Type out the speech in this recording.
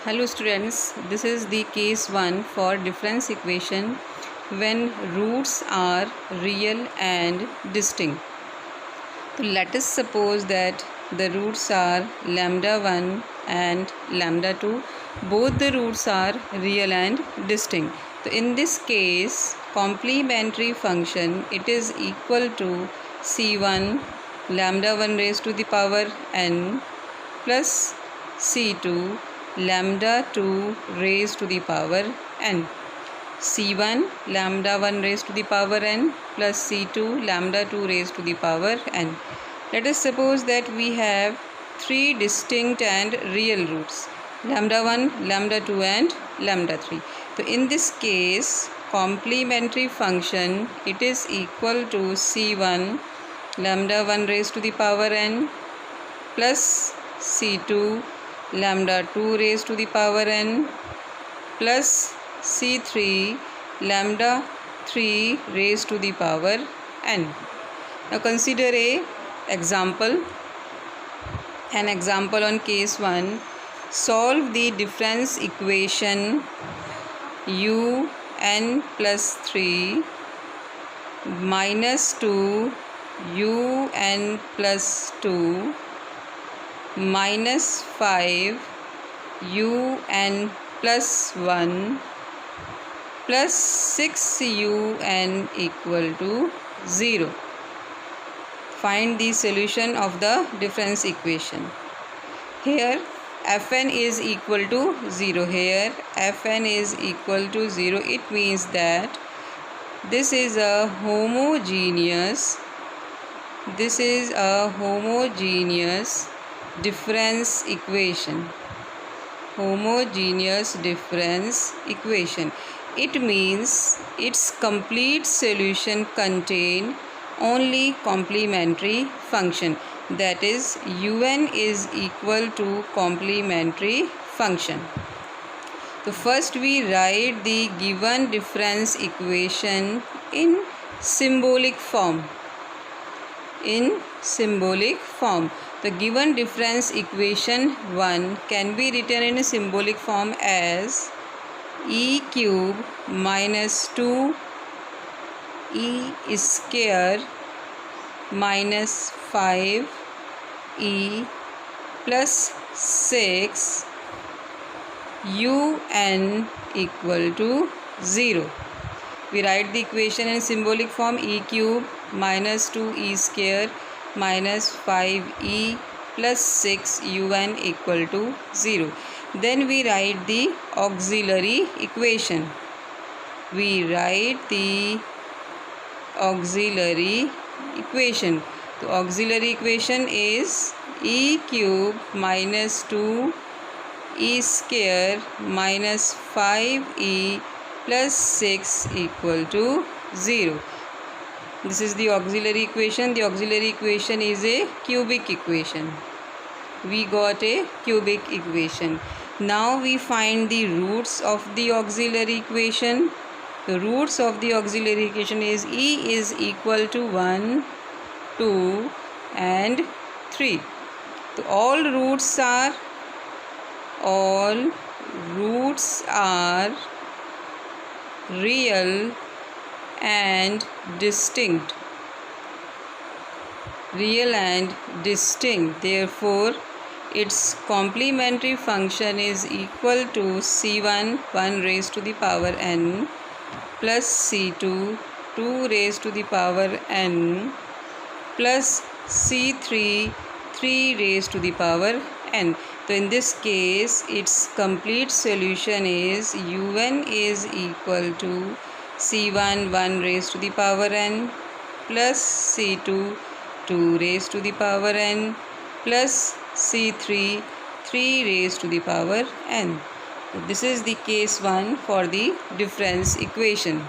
Hello students, this is the case 1 for difference equation when roots are real and distinct. So let us suppose that the roots are lambda 1 and lambda 2. Both the roots are real and distinct. So in this case, complementary function, it is equal to C1 lambda 1 raised to the power n plus C2 lambda 2 raised to the power n. C1 lambda 1 raised to the power n plus C2 lambda 2 raised to the power n. Let us suppose that we have three distinct and real roots, lambda 1, lambda 2 and lambda 3. So in this case, complementary function, it is equal to C1 lambda 1 raised to the power n plus C2 lambda 2 raised to the power n plus C3 lambda 3 raised to the power n. Now consider an example on case 1. Solve the difference equation un plus 3 minus 2 un plus 2 minus 5 un plus 1 plus 6 un equal to 0. Find the solution of the difference equation. Here fn is equal to 0. Here fn is equal to 0. It means that this is a homogeneous difference equation. Homogeneous difference equation. It means its complete solution contain only complementary function, that is un is equal to complementary function. So first we write the given difference equation in symbolic form. The given difference equation 1 can be written in a symbolic form as e cube minus 2 e square minus 5 e plus 6 un equal to 0. We write the equation in symbolic form e cube minus 2 e square minus 5e plus 6 un equal to 0. Then we write the auxiliary equation. The auxiliary equation is e cube minus 2 e square minus 5e plus 6 equal to 0. This is the auxiliary equation. The auxiliary equation is a cubic equation. We got a cubic equation. Now we find the roots of the auxiliary equation. The roots of the auxiliary equation is e is equal to 1, 2 and 3. So all roots are real and distinct. Therefore its complementary function is equal to C1 1 raised to the power n plus C2 2 raised to the power n plus C3 3 raised to the power n. So in this case its complete solution is un is equal to C1 1 raised to the power n plus C2 2 raised to the power n plus C3 3 raised to the power n. So this is the case 1 for the difference equation.